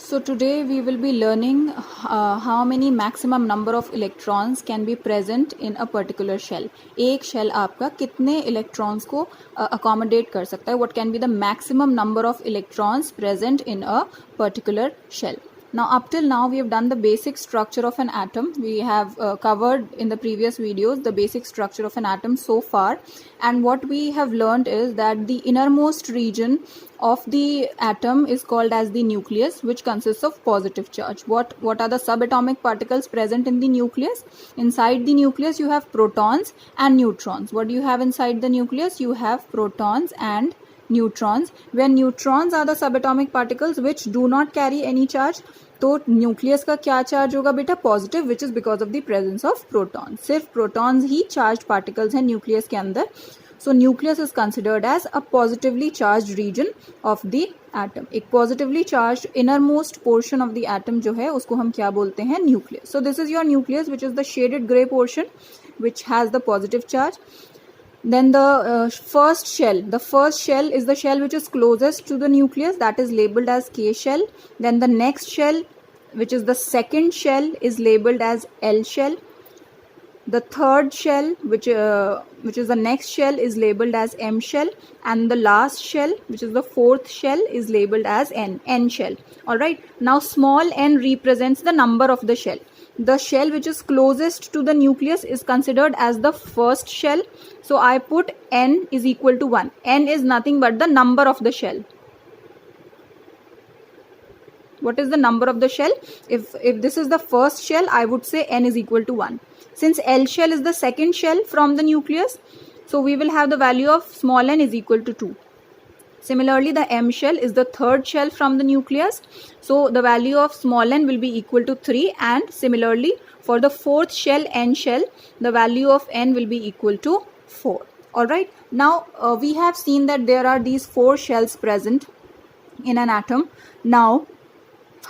So today we will be learning how many maximum number of electrons can be present in a particular shell. एक shell आपका कितने electrons को accommodate कर सकता है? What can be the maximum number of electrons present in a particular shell? Now up till now we have done the basic structure of an atom. We have covered in the previous videos the basic structure of an atom so far, and what we have learned is that the innermost region of the atom is called as the nucleus, which consists of positive charge. What are the subatomic particles present in the nucleus? Inside the nucleus you have protons and neutrons. What do you have inside the nucleus? You have protons and neutrons. When neutrons are the subatomic particles which do not carry any charge, तो nucleus का क्या charge होगा बेटा? Positive, which is because of the presence of proton. सिर्फ protons ही charge particles हैं nucleus के अंदर. So nucleus is considered as a positively charge region of the atom. एक positively charge inner most portion of the atom जो है उसको हम क्या बोलते हैं? Nucleus. So this is your nucleus which is the shaded grey portion which has the positive charge. Then the first shell is the shell which is closest to the nucleus, that is labeled as K shell. Then the next shell, which is the second shell, is labeled as L shell. The third shell, which is the next shell, is labeled as M shell, and the last shell, which is the fourth shell, is labeled as N shell. All right. Now small n represents the number of the shell. The shell which is closest to the nucleus is considered as the first shell. So I put n is equal to 1. N is nothing but the number of the shell. What is the number of the shell? If this is the first shell, I would say n is equal to 1. Since L shell is the second shell from the nucleus, so we will have the value of small n is equal to 2. Similarly, the M shell is the third shell from the nucleus, so the value of small n will be equal to 3, and similarly for the fourth shell, N shell, the value of n will be equal to 4. Alright, now we have seen that there are these 4 shells present in an atom. Now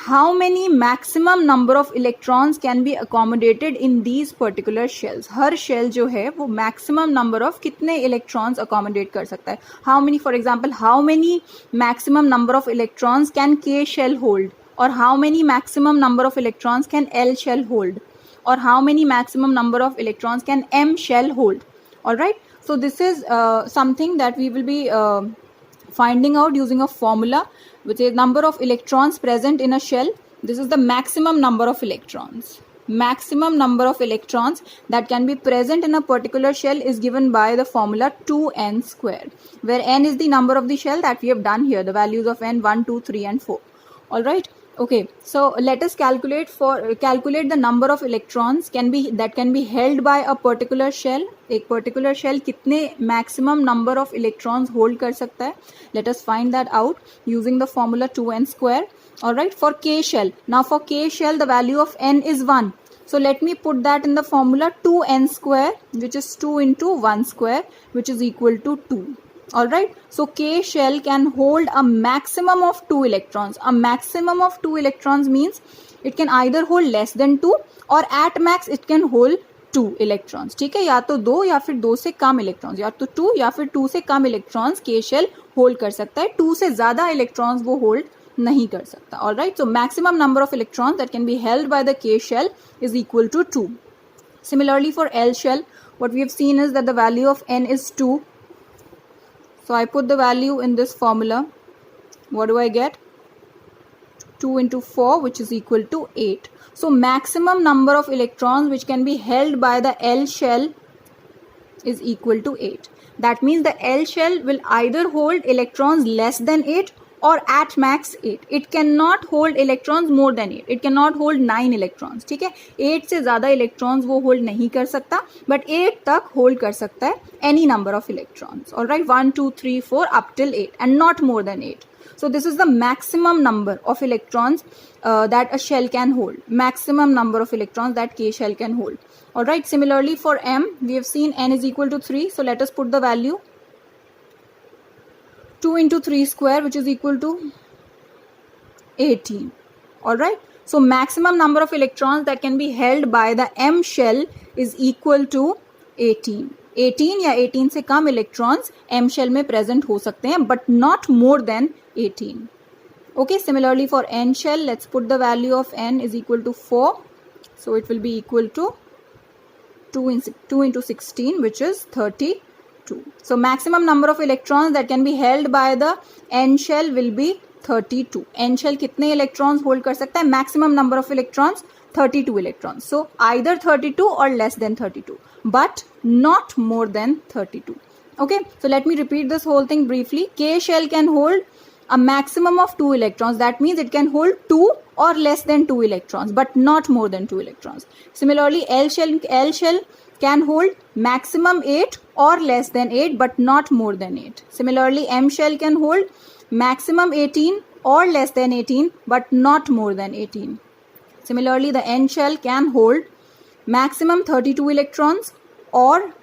how many maximum number of electrons can be accommodated in these particular shells? Her shell जो है वो maximum number of कितने electrons accommodate कर सकता है? How many, for example, how many maximum number of electrons can K shell hold? Or how many maximum number of electrons can L shell hold? Or how many maximum number of electrons can M shell hold? Alright, so this is something that we will be finding out using a formula, which is number of electrons present in a shell. This is the maximum number of electrons. Maximum number of electrons that can be present in a particular shell is given by the formula 2n square, where n is the number of the shell that we have done here, the values of n 1, 2, 3 and 4. All right. Okay, so let us calculate the number of electrons that can be held by a particular shell. एक particular shell कितने maximum number of electrons hold कर सकता है? Let us find that out using the formula 2n square. All right, for K shell. Now for K shell the value of n is 1. So let me put that in the formula 2n square, which is 2 into 1 square, which is equal to 2. Alright, so K shell can hold a maximum of 2 electrons. A maximum of 2 electrons means it can either hold less than 2 or at max it can hold 2 electrons. ठीक है, या तो 2 या फिर 2 से कम electrons, या तो 2 या फिर 2 से कम electrons K shell hold कर सकता है. 2 से ज़्यादा electrons वो hold नहीं कर सकता. Alright, so maximum number of electrons that can be held by the K shell is equal to 2. Similarly for L shell, what we have seen is that the value of n is 2. So I put the value in this formula. What do I get? 2 into 4, which is equal to 8. So maximum number of electrons which can be held by the L shell is equal to 8. That means the L shell will either hold electrons less than 8 or at max 8. It cannot hold electrons more than 8. It cannot hold 9 electrons. ठीक है, 8 से ज़्यादा electrons वो hold नहीं कर सकता, but 8 तक hold कर सकता है any number of electrons. Alright, 1, 2, 3, 4 up till 8 and not more than 8. So this is the maximum number of electrons that a shell can hold. Maximum number of electrons that K shell can hold. Alright, similarly for M, we have seen n is equal to 3. So let us put the value. 2 into 3 square, which is equal to 18. Alright, so maximum number of electrons that can be held by the M shell is equal to 18. 18 या 18 से कम electrons M shell में present हो सकते हैं, but not more than 18. Okay, similarly for n shell, let's put the value of n is equal to 4. So it will be equal to 2 into 16, which is 32. So maximum number of electrons that can be held by the n shell will be 32. n shell कितने electrons hold कर सकता है? Maximum number of electrons 32 electrons. So either 32 or less than 32, but not more than 32. Okay, so let me repeat this whole thing briefly. K shell can hold a maximum of 2 electrons. That means it can hold 2 or less than 2 electrons, but not more than 2 electrons. Similarly, L shell can hold maximum 8 or less than 8, but not more than 8. Similarly, M shell can hold maximum 18 or less than 18, but not more than 18. Similarly, the N shell can hold maximum 32 electrons or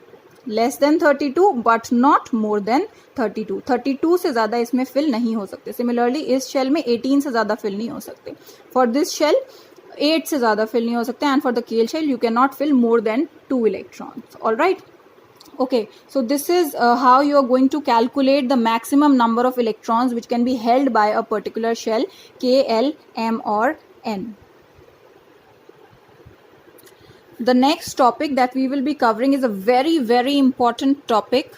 less than 32 but not more than 32. 32 से ज़्यादा इसमें fill नहीं हो सकते. Similarly इस shell में 18 से ज़्यादा फिल नहीं हो सकते. फॉर दिस शेल 8 से ज़्यादा फिल नहीं हो सकते. And for the K shell you can not fill more than 2 electrons. All right. Okay, so this is how you are going to calculate the maximum number of electrons which can be held by a particular shell K, L, M or N. The next topic that we will be covering is a very important topic,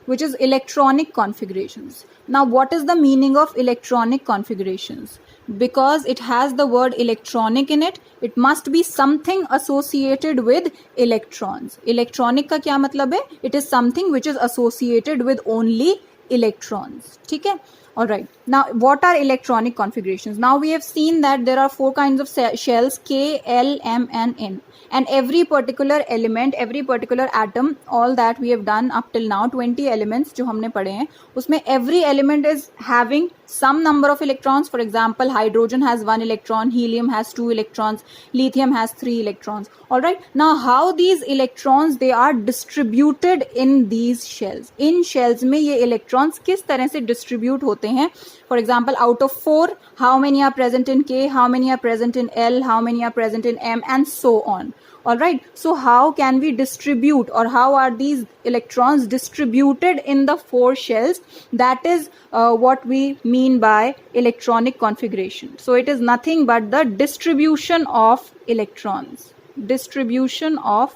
which is electronic configurations. Now, what is the meaning of electronic configurations? Because it has the word electronic in it, it must be something associated with electrons. Electronic का क्या मतलब है? It is something which is associated with only electrons. ठीक है? All right. Now, what are electronic configurations? Now we have seen that there are 4 kinds of shells: K, L, M, and N. And every particular element, every particular atom, all that we have done up till now, 20 elements जो हमने पढ़े हैं, उसमें every element is having some number of electrons. For example, hydrogen has 1 electron, helium has 2 electrons, lithium has 3 electrons. All right. Now, how these electrons they are distributed in these shells? In shells में ये electrons किस तरह से distribute होते हैं? For example, out of 4, how many are present in K, how many are present in L, how many are present in M, and so on. All right. So how can we distribute, or how are these electrons distributed in the 4 shells? That is what we mean by electronic configuration. So it is nothing but the distribution of electrons. Distribution of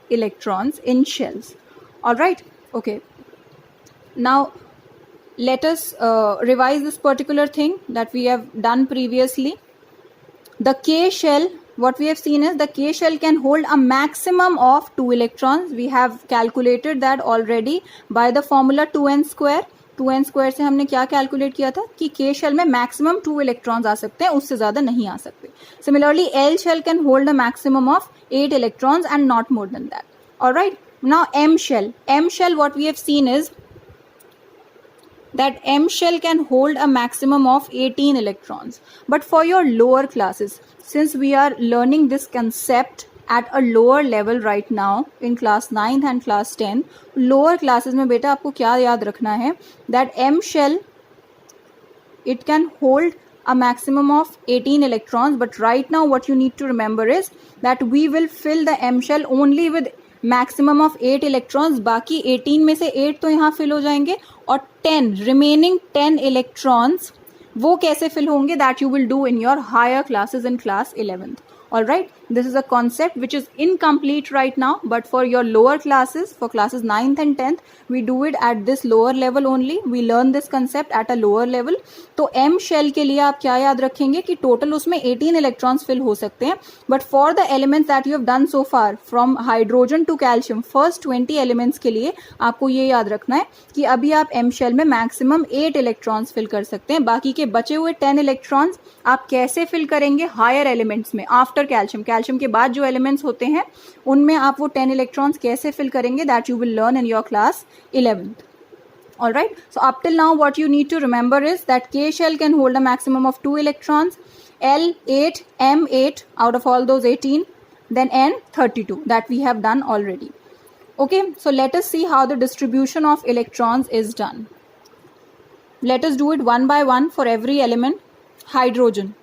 electrons in shells. All right. Okay. Now, let us revise this particular thing that we have done previously. The K shell, what we have seen is the K shell can hold a maximum of 2 electrons. We have calculated that already by the formula 2n square. 2n square से हमने क्या calculate किया था कि K shell में maximum 2 electrons आ सकते हैं, उससे ज़्यादा नहीं आ सकते. Similarly, L shell can hold a maximum of 8 electrons and not more than that. All right. Now, M shell. M shell, what we have seen is that M shell can hold a maximum of 18 electrons. But for your lower classes, since we are learning this concept at a lower level right now in class 9th and class 10, lower classes में बेटा आपको क्या याद रखना है? That M shell, it can hold a maximum of 18 electrons. But right now what you need to remember is that we will fill the M shell only with maximum of 8 electrons. बाकी 18 में से 8 तो यहाँ fill हो जाएंगे और 10 remaining 10 electrons वो कैसे फिल होंगे? That you will do in your higher classes in class 11th. All right, this is a concept which is incomplete right now, but for your lower classes, for classes 9th and 10th, we do it at this lower level only. We learn this concept at a lower level. तो M shell के लिए आप क्या याद रखेंगे कि total उसमें 18 electrons fill हो सकते हैं. But for the elements that you have done so far, from hydrogen to calcium, first 20 elements के लिए आपको ये याद रखना है कि अभी आप M shell में maximum 8 electrons fill कर सकते हैं. बाकी के बचे हुए 10 electrons आप कैसे fill करेंगे higher elements में after कैल्शियम के बाद जो एलिमेंट्स होते हैं उनमें आप वो 10 इलेक्ट्रॉन्स कैसे फिल करेंगे? That you will learn in your class 11th. All right, so up till now what you need to remember is that K shell can hold a maximum of 2 electrons, L 8, M 8 out of all those 18, then N 32 that we have done already. Okay, so let us see how the distribution of electrons is done. Let us do it one by one for every element. Hydrogen.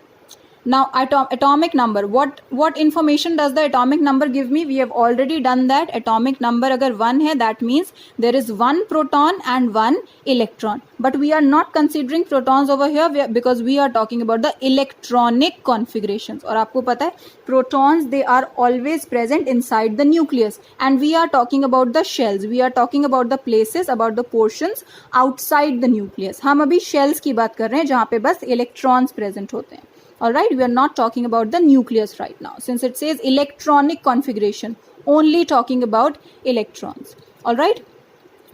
Now atomic number, what information does the atomic number give me? We have already done that. Atomic number अगर 1 है, that means there is 1 proton and 1 electron, but we are not considering protons over here because we are talking about the electronic configurations. और आपको पता है protons, they are always present inside the nucleus, and we are talking about the shells, we are talking about the places, about the portions outside the nucleus. हम अभी shells की बात कर रहे हैं जहाँ पे बस electrons present होते हैं. Alright, we are not talking about the nucleus right now. Since it says electronic configuration, only talking about electrons. Alright,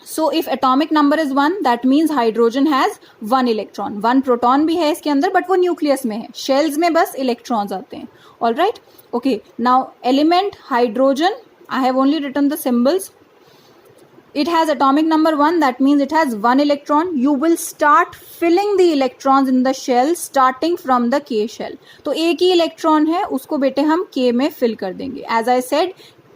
so if atomic number is 1, that means hydrogen has 1 electron. 1 proton भी है इसके अंदर, but वो nucleus में है. Shells में बस electrons आते हैं. Alright, okay. Now element hydrogen, I have only written the symbols. It has atomic number 1, that means it has 1 electron. You will start filling the electrons in the shell starting from the K shell. तो एक ही electron है, उसको बेटे हम K में fill कर देंगे. As I said,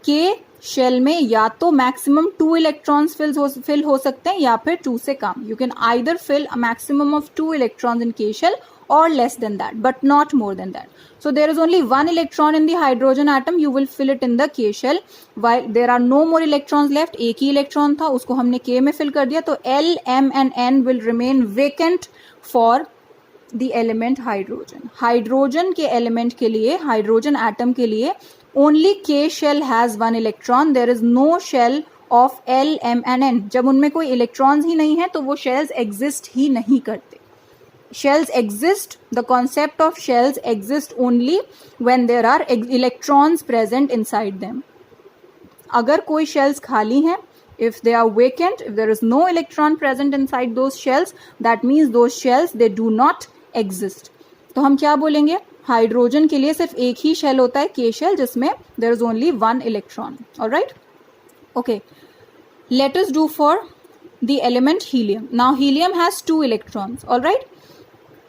K shell में या तो मैक्सिमम 2 इलेक्ट्रॉन्स फिल हो सकते हैं या फिर 2 से कम. You can either fill a maximum of 2 electrons in K shell or less than that, but not more than that. So there is only 1 electron in the hydrogen atom. You will fill it in the K shell. While there are no more electrons left, एक ही electron था, उसको हमने K में fill कर दिया, तो L, M and N will remain vacant for the element hydrogen. Hydrogen के element के लिए, हाइड्रोजन एटम के लिए only K shell has 1 electron. There is no shell of L, M and N. जब उनमें कोई इलेक्ट्रॉन्स ही नहीं है तो वो शेल्स एग्जिस्ट ही नहीं करते. Shells exist, the concept of shells exists only when there are electrons present inside them. अगर कोई shells खाली हैं, if they are vacant, if there is no electron present inside those shells, that means those shells, they do not exist. तो हम क्या बोलेंगे? Hydrogen के लिए सिर्फ एक ही शेल होता है, K shell, जिसमें there is only 1 electron. Alright? Okay. Let us do for the element helium. Now helium has 2 electrons. Alright?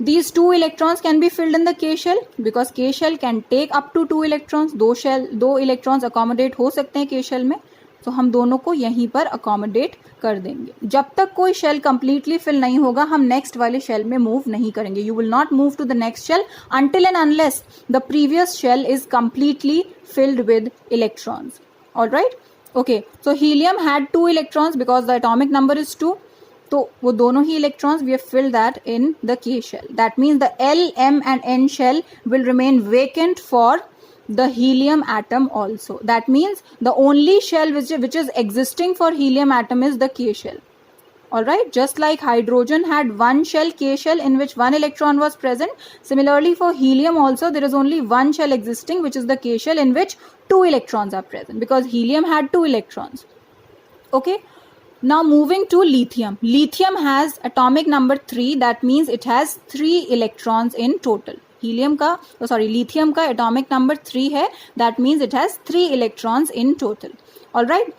These 2 electrons can be filled in the K shell because K shell can take up to 2 electrons. दो electrons accommodate हो सकते हैं K shell में, तो हम दोनों को यहीं पर accommodate कर देंगे. जब तक कोई shell completely fill नहीं होगा, हम next वाले shell में move नहीं करेंगे. You will not move to the next shell until and unless the previous shell is completely filled with electrons. Alright? Okay. So helium had 2 electrons because the atomic number is 2. तो वो दोनों ही electrons we have filled that in the K shell. That means the L, M and N shell will remain vacant for the helium atom also. That means the only shell which is existing for helium atom is the K shell. Alright, just like hydrogen had 1 shell, K shell, in which 1 electron was present. Similarly for helium also there is only 1 shell existing, which is the K shell, in which 2 electrons are present because helium had 2 electrons. Okay. Now moving to lithium. Lithium has atomic number 3, that means it has 3 electrons in total. Lithium का atomic number 3 है, that means it has 3 electrons in total. Alright.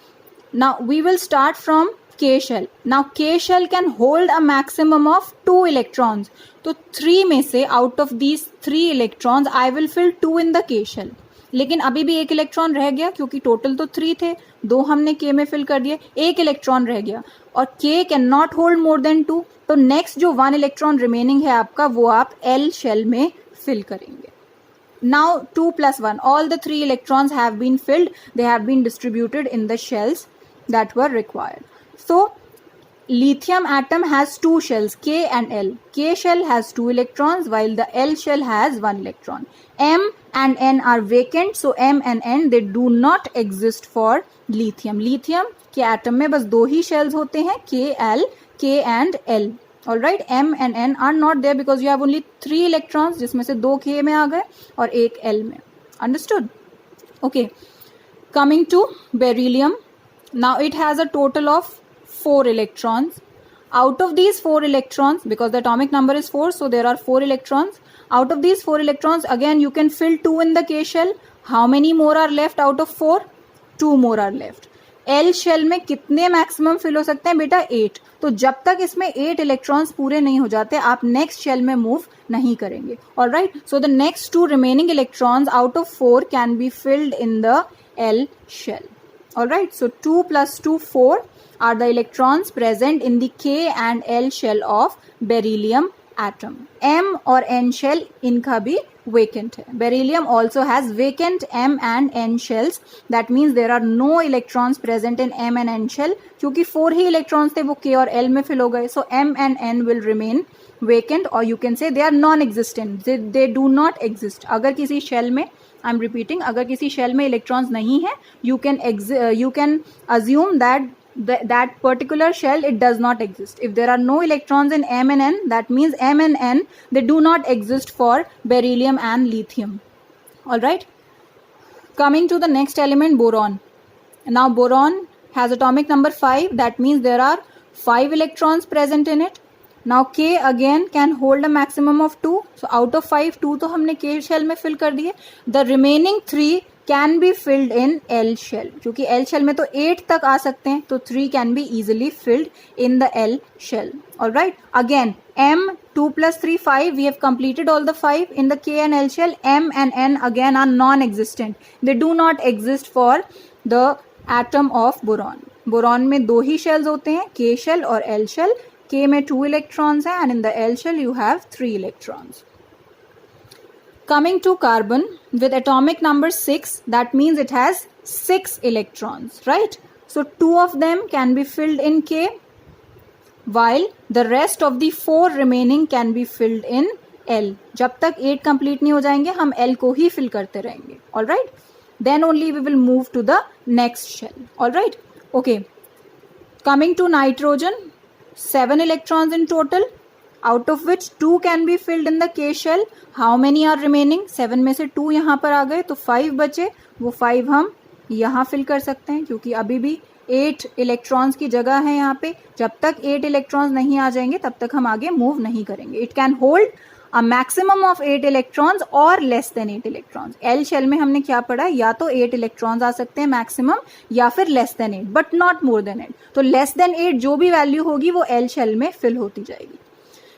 Now we will start from K shell. Now K shell can hold a maximum of 2 electrons. तो 3 में से out of these 3 electrons I will fill 2 in the K shell. लेकिन अभी भी एक electron रह गया क्योंकि टोटल तो 3 थे, 2 हमने K में फिल कर दिए, एक इलेक्ट्रॉन रह गया और K can not hold more than 2. तो नेक्स्ट जो 1 इलेक्ट्रॉन रिमेनिंग है आपका, वो आप L शेल में फिल करेंगे. Now 2 + 1, all the 3 electrons have been filled. They have been distributed in the shells that were required. So lithium atom has 2 shells, K and L. K shell has 2 electrons while the L shell has 1 electron. M and N are vacant, so M and N, they do not exist for lithium. Lithium के atom में बस 2 ही shells होते हैं, K and L. Alright, M and N are not there because you have only 3 electrons, जिसमें से 2 K में आ गए और 1 L में. Understood? Okay. Coming to beryllium. Now it has a total of 4 electrons. Out of these 4 electrons, because the atomic number is 4, so there are 4 electrons. Out of these 4 electrons, again you can fill 2 in the K shell. How many more are left out of 4? 2 more are left. L shell में कितने maximum fill हो सकते हैं बेटा? 8. तो जब तक इसमें 8 इलेक्ट्रॉन्स पूरे नहीं हो जाते, आप नेक्स्ट शेल में मूव नहीं करेंगे. Alright, so the next 2 remaining electrons out of 4 can be filled in the L shell. Alright, so 2 + 2, 4 are the electrons present in the K and L shell of beryllium atom. M और N shell इनका भी vacant है. Beryllium also has vacant M and N shells. That means there are no electrons present in M and N shell. क्योंकि 4 ही electrons थे वो K और L में fill हो गए. So M and N will remain vacant, or you can say they are non-existent. They do not exist. अगर किसी shell में, I'm repeating, अगर किसी shell में electrons नहीं है, you can assume that that particular shell, it does not exist. If there are no electrons in M and N, that means M and N, they do not exist for beryllium and lithium. All right. Coming to the next element, boron. Now boron has atomic number 5. That means there are 5 electrons present in it. Now K again can hold a maximum of 2. So out of 5, 2 तो हमने K shell में fill कर दिए. The remaining 3 can be filled in L shell. क्योंकि L shell में तो 8 तक आ सकते हैं, तो 3 can be easily filled in the L shell. Alright. Again, M 2 plus 3 5. We have completed all the 5 in the K and L shell. M and N again are non-existent. They do not exist for the atom of boron. Boron में 2 ही shells होते हैं, K shell और L shell. K में 2 electrons है, and in the L shell you have 3 electrons. Coming to carbon with atomic number 6, that means it has 6 electrons, right? So 2 of them can be filled in K, while the rest of the 4 remaining can be filled in L. जब तक 8 complete नहीं हो जाएंगे हम L को ही fill करते रहेंगे. All right? Then only we will move to the next shell. All right? Okay. Coming to nitrogen, 7 electrons in total, out of which 2 can be filled in the K shell. How many are remaining? 7 में से 2 यहाँ पर आ गए, तो 5 बचे. वो 5 हम यहाँ fill कर सकते हैं, क्योंकि अभी भी 8 electrons की जगह है यहाँ पे. जब तक 8 electrons नहीं आ जाएंगे तब तक हम आगे move नहीं करेंगे. It can hold a maximum of 8 electrons or less than 8 electrons. L shell में हमने क्या पढ़ा, या तो 8 electrons आ सकते हैं maximum, या फिर less than 8, but not more than 8. तो less than 8 जो भी value होगी वो L shell में fill होती जाएगी.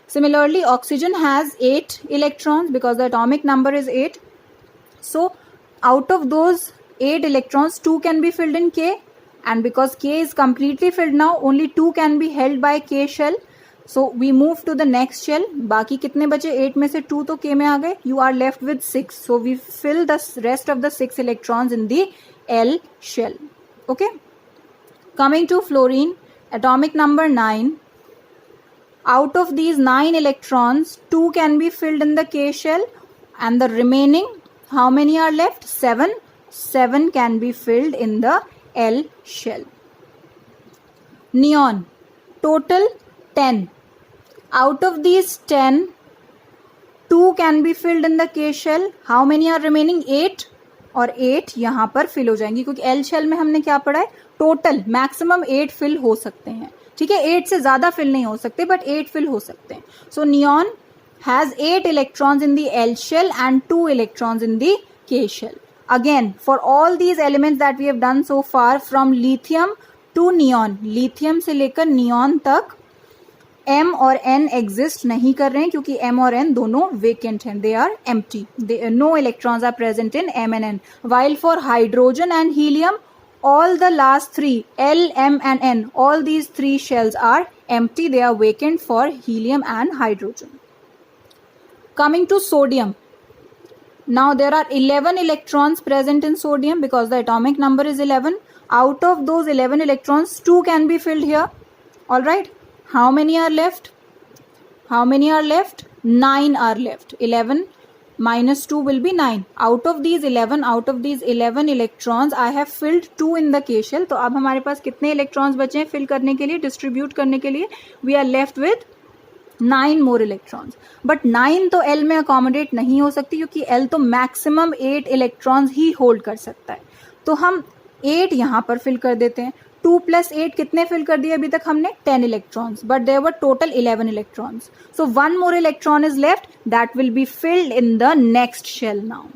Similarly, oxygen has 8 electrons because the atomic number is 8. So out of those 8 electrons, 2 can be filled in K, and because K is completely filled now, only 2 can be held by K shell. So we move to the next shell. बाकी कितने बचे, 8 में से 2 तो K में आ गए. You are left with 6. So we fill the rest of the 6 electrons in the L shell. Okay. Coming to fluorine, atomic number 9. Out of these 9 electrons, 2 can be filled in the K shell, and the remaining, how many are left? 7. 7 can be filled in the L shell. Neon, total 10. Out of these 10, 2 can be filled in the K shell. How many are remaining? 8. और 8 यहाँ पर fill हो जाएंगी, क्योंकि L shell में हमने क्या पढ़ा है, टोटल मैक्सिमम 8 fill हो सकते हैं. ठीक है, 8 से ज्यादा fill नहीं हो सकते, but 8 fill हो सकते हैं. So neon has 8 electrons in the L shell and 2 electrons in the K shell. Again, for all these elements that we have done so far, from lithium to neon, lithium से लेकर neon तक M और N exist नहीं कर रहे हैं, क्योंकि M और N दोनों vacant हैं. They are empty. No electrons are present in M and N. While for hydrogen and helium, all the last 3, L, M and N, all these 3 shells are empty. They are vacant for helium and hydrogen. Coming to sodium. Now there are 11 electrons present in sodium because the atomic number is 11. Out of those 11 electrons, 2 can be filled here. All right. How many are left? How many are left? 9 are left. 11 minus 2 will be 9. Out of these 11 electrons, I have filled 2 in the K shell. तो अब हमारे पास कितने electrons बचे हैं fill करने के लिए, distribute करने के लिए? We are left with 9 more electrons. But 9 तो L में accommodate नहीं हो सकती, क्योंकि L तो maximum 8 electrons ही hold कर सकता है. तो हम 8 यहाँ पर fill कर देते हैं. 2 plus 8 कितने fill कर दिए अभी तक हमने? 10 electrons. But there were total 11 electrons. So one more electron is left. That will be filled in the next shell now.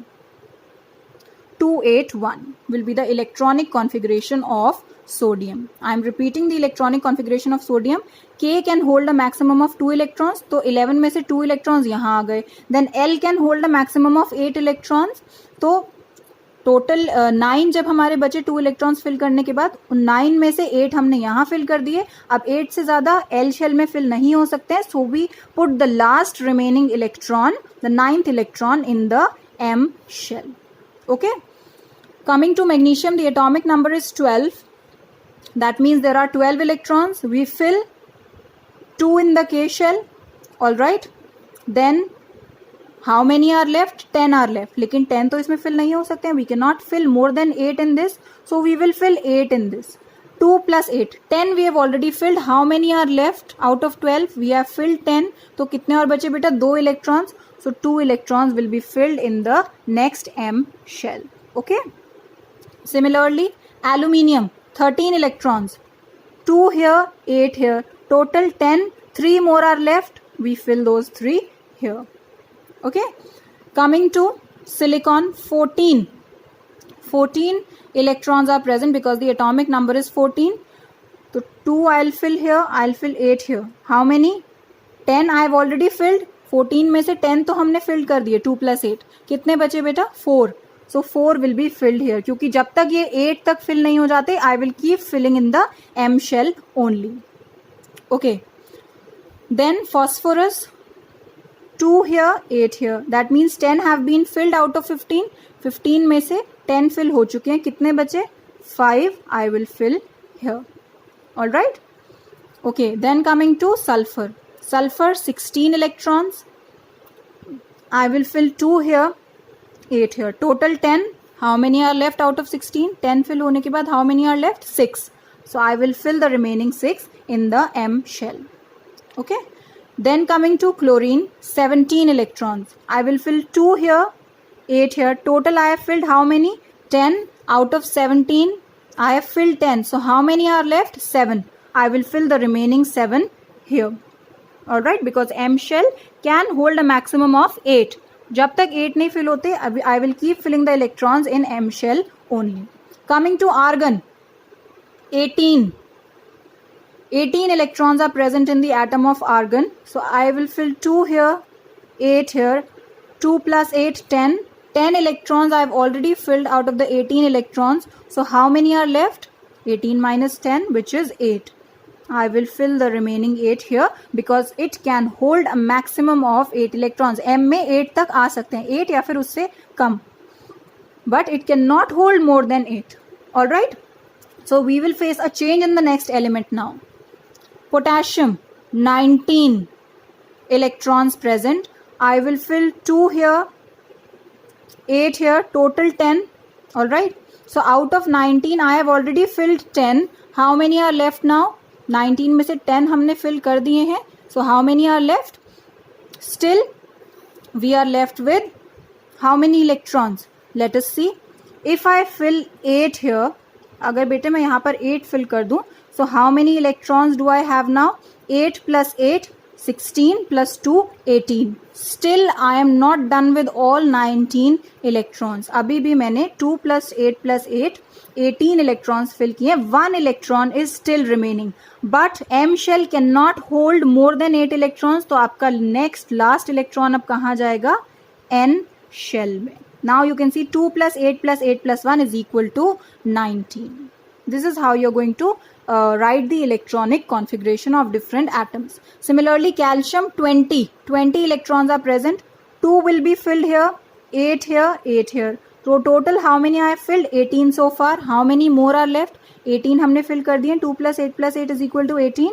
281 will be the electronic configuration of sodium. I am repeating the electronic configuration of sodium. K can hold a maximum of 2 electrons. तो 11 में से 2 electrons यहाँ आ गए. Then L can hold a maximum of 8 electrons. तो total 9 जब हमारे बचे 2 electrons fill करने के बाद, 9 में से 8 हमने यहाँ फिल कर दिए. अब 8 से ज़्यादा एल शेल में फिल नहीं हो सकते हैं, so we put the last remaining electron, the 9th electron in the M shell. Okay, coming to magnesium, the atomic number is 12. That means there are 12 electrons. We fill 2 in the K shell. All right. Then how many are left? 10 are left. लेकिन 10 तो इसमें fill नहीं हो सकते हैं. We cannot fill more than 8 in this. So we will fill 8 in this. 2 plus 8. 10 we have already filled. How many are left out of 12? We have filled 10. तो कितने और बचे बेटा? 2 electrons. So 2 electrons will be filled in the next M shell. Okay. Similarly, aluminium, 13 electrons, 2 here, 8 here, total 10, 3 more are left, we fill those 3 here. Okay, coming to silicon, 14 electrons are present because the atomic number is 14. So 2 I'll fill here, I'll fill 8 here. How many? 10 I have already filled. 14 में से 10 तो हमने fill कर दिए, 2 plus 8. कितने बचे बेटा? 4. So 4 will be filled here. क्योंकि जब तक ये 8 तक fill नहीं हो जाते, I will keep filling in the M shell only. Okay. Then phosphorus, 2 here, 8 here. That means 10 have been filled out of 15. 15 में से 10 fill हो चुके हैं. कितने बचे? 5 I will fill here. All right. Okay. Then coming to sulfur. Sulfur, 16 electrons. I will fill 2 here, 8 here. Total 10. How many are left out of 16? 10 fill होने के बाद how many are left? 6. So I will fill the remaining 6 in the M shell. Okay. Then coming to chlorine, 17 electrons. I will fill 2 here, 8 here. Total I have filled how many? 10 out of 17. I have filled 10. So how many are left? 7. I will fill the remaining 7 here. All right. Because M shell can hold a maximum of 8. जब तक 8 नहीं fill होते, I will keep filling the electrons in M shell only. Coming to argon, 18 electrons are present in the atom of argon. So I will fill 2 here, 8 here, 2 plus 8, 10. 10 electrons I have already filled out of the 18 electrons. So how many are left? 18 minus 10, which is 8. I will fill the remaining 8 here because it can hold a maximum of 8 electrons. M में 8 तक आ सकते हैं, 8 या फिर उससे कम. But it cannot hold more than 8. Alright. So we will face a change in the next element now. Potassium, 19 electrons present. I will fill 2 here, 8 here, total 10. Alright. So out of 19, I have already filled 10. How many are left now? 19 में से 10 हमने fill कर दिए हैं. So how many are left? Still, we are left with how many electrons? Let us see. If I fill 8 here, अगर बेटे मैं यहाँ पर 8 fill कर दूँ, so how many electrons do I have now? 8 plus 8, 16 plus 2, 18. Still, I am not done with all 19 electrons. अभी भी मैंने 2 plus 8 plus 8, 18 electrons fill किए. 1 electron is still remaining. But M shell cannot hold more than 8 electrons. तो आपका next last electron अब कहाँ जाएगा? N shell में. Now you can see 2 plus 8 plus 8 plus 1 is equal to 19. This is how you're going to write the electronic configuration of different atoms. Similarly, calcium, 20 electrons are present. 2 will be filled here, 8 here, 8 here. So total how many I have filled? 18 so far. How many more are left? 18 हमने fill कर दिए. 2 plus 8 is equal to 18.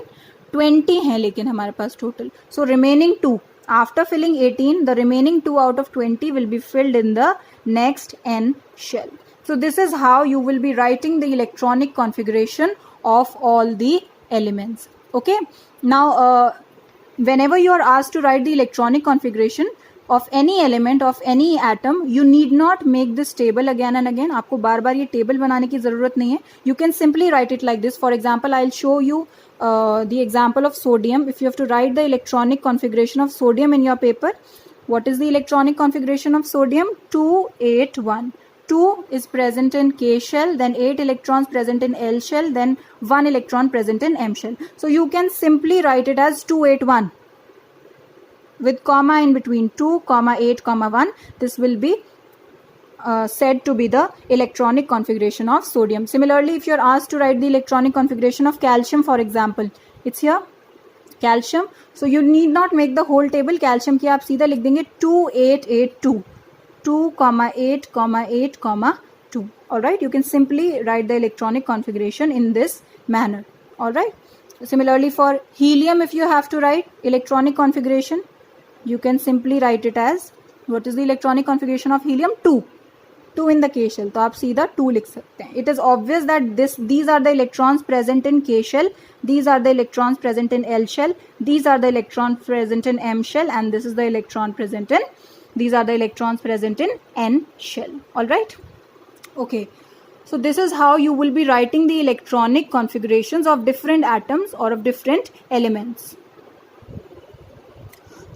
20 हैं लेकिन हमारे पास total. So remaining 2. After filling 18, the remaining 2 out of 20 will be filled in the next N shell. So this is how you will be writing the electronic configuration of all the elements. Okay. Now, whenever you are asked to write the electronic configuration of any element of any atom, you need not make this table again and again. आपको बार बार ये table बनाने की ज़रूरत नहीं है. You can simply write it like this. For example, I'll show you the example of sodium. If you have to write the electronic configuration of sodium in your paper, what is the electronic configuration of sodium? 281. 2 is present in K shell, then 8 electrons present in L shell, then 1 electron present in M shell. So you can simply write it as 281 with comma in between 2, 8, 1. This will be said to be the electronic configuration of sodium. Similarly, if you are asked to write the electronic configuration of calcium, for example, it's here calcium. So you need not make the whole table. calcium की आप सीधा लिख देंगे 2882 2,8,8,2. All right, you can simply write the electronic configuration in this manner. All right. Similarly, for helium, if you have to write electronic configuration, you can simply write it as, what is the electronic configuration of helium? 2 in the K shell. तो आप सीधा 2 लिख सकते हैं. It is obvious that these are the electrons present in K shell, these are the electrons present in L shell, these are the electrons present in M shell, and these are the electrons present in N shell. All right. Okay. So this is how you will be writing the electronic configurations of different atoms or of different elements.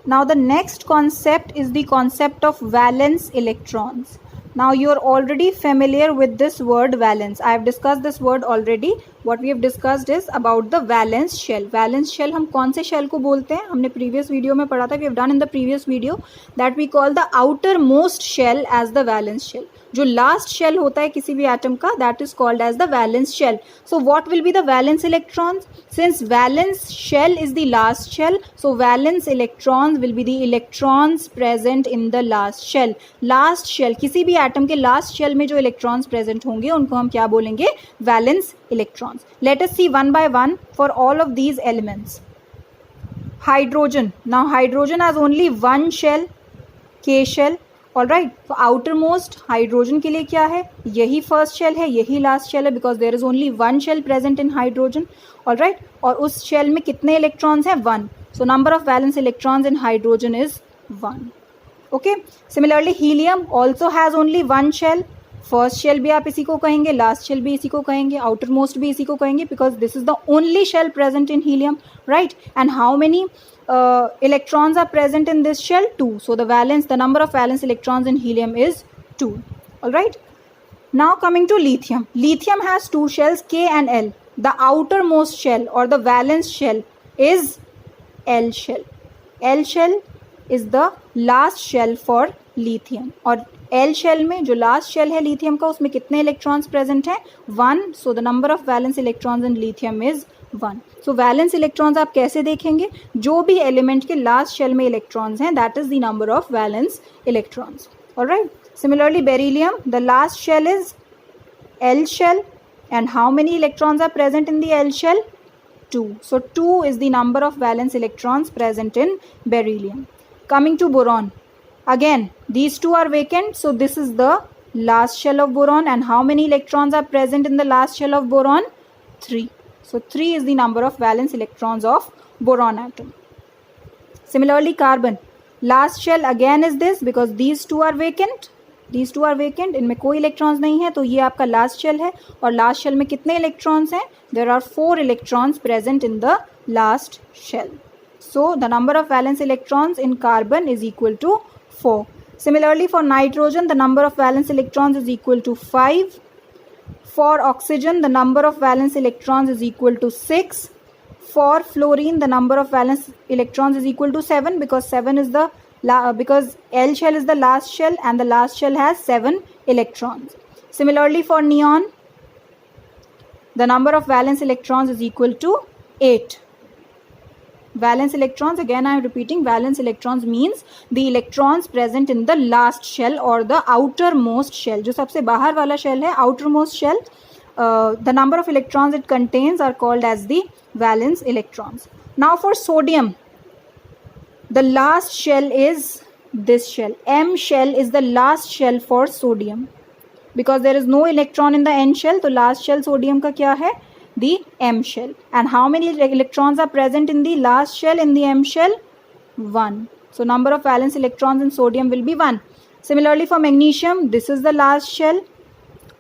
Now the next concept is the concept of valence electrons. Now you are already familiar with this word valence. I have discussed this word already. What we have discussed is about the valence shell. Valence shell हम कौन से shell को बोलते हैं? हमने previous video में पढ़ा था. We have done in the previous video that we call the outermost shell as the valence shell. जो last shell होता है किसी भी atom का, that is called as the valence shell. So what will be the valence electrons? Since valence shell is the last shell, so valence electrons will be the electrons present in the last shell. Last shell, किसी भी atom के last shell में जो electrons present होंगे उनको हम क्या बोलेंगे? Valence electrons. Let us see one by one for all of these elements. Hydrogen. Now hydrogen has only one shell, K shell. All right. तो आउटरमोस्ट हाइड्रोजन के लिए क्या है? यही फर्स्ट शेल है, यही लास्ट शेल है, because there is only one shell present in hydrogen. All right. और उस शेल में कितने इलेक्ट्रॉन्स हैं? 1. So number of valence electrons in hydrogen is 1. Okay. Similarly helium also has only one shell. First shell भी आप इसी को कहेंगे, लास्ट शेल भी इसी को कहेंगे, आउटर मोस्ट भी इसी को कहेंगे, because this is the only shell present in helium. Right. And how many electrons are present in this shell? 2. So the number of valence electrons in helium is 2. All right. Now coming to lithium. Lithium has 2 shells, K and L. The outermost shell or the valence shell is L shell. L shell is the last shell for lithium. और L shell में जो last shell है lithium का, उसमें कितने electrons present हैं? 1. So the number of valence electrons in lithium is 1. So valence electrons आप कैसे देखेंगे? जो भी element के last shell में electrons हैं, that is the number of valence electrons. Alright. Similarly, beryllium, the last shell is L shell, and how many electrons are present in the L shell? 2. So 2 is the number of valence electrons present in beryllium. Coming to boron. Again, these two are vacant, so this is the last shell of boron, and how many electrons are present in the last shell of boron? 3. So 3 is the number of valence electrons of boron atom. Similarly, carbon. Last shell again is this, because these two are vacant. These two are vacant. इनमें कोई electrons नहीं है, तो ये आपका last shell है. और last shell में कितने electrons हैं? There are 4 electrons present in the last shell. So the number of valence electrons in carbon is equal to 4. Similarly, for nitrogen, the number of valence electrons is equal to 5. For oxygen, the number of valence electrons is equal to 6. For fluorine, the number of valence electrons is equal to 7, because because L shell is the last shell and the last shell has 7 electrons. Similarly, for neon, the number of valence electrons is equal to 8. Valence electrons, again I am repeating, valence electrons means the electrons present in the last shell or the outermost shell. जो सबसे बाहर वाला shell है, outermost shell, the number of electrons it contains are called as the valence electrons. Now for sodium, the last shell is this shell. M shell is the last shell for sodium, because there is no electron in the N shell, तो last shell sodium का क्या है? The M shell. And how many electrons are present in the last shell in the M shell? 1. So number of valence electrons in sodium will be 1. Similarly, for magnesium, this is the last shell.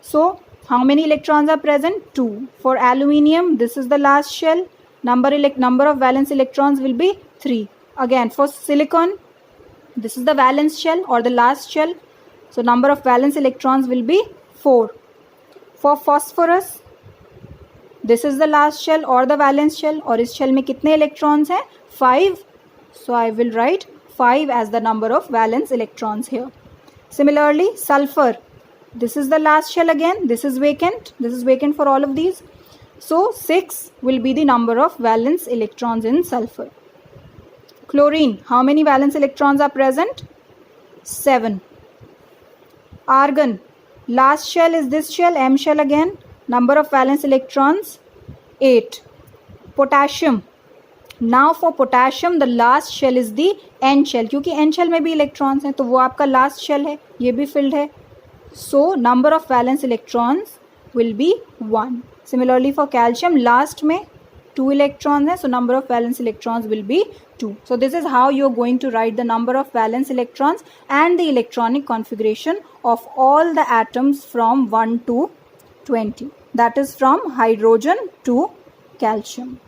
So how many electrons are present? 2. For aluminium, this is the last shell. Number of valence electrons will be 3. Again, for silicon, this is the valence shell or the last shell. So number of valence electrons will be 4. For phosphorus, this is the last shell or the valence shell, और इस shell में कितने electrons हैं? 5. So I will write 5 as the number of valence electrons here. Similarly, sulfur. This is the last shell again. This is vacant. This is vacant for all of these. So 6 will be the number of valence electrons in sulfur. Chlorine, how many valence electrons are present? 7. Argon, last shell is this shell, M shell again. Number of valence electrons, 8. Potassium, now for potassium the last shell is the N shell, क्योंकि N shell में भी electrons हैं तो वो आपका last shell है, ये भी filled है. So number of valence electrons will be 1. Similarly for calcium, last में 2 electrons है, so number of valence electrons will be 2. So this is how you are going to write the number of valence electrons and the electronic configuration of all the atoms from 1 to 20. That is from hydrogen to calcium.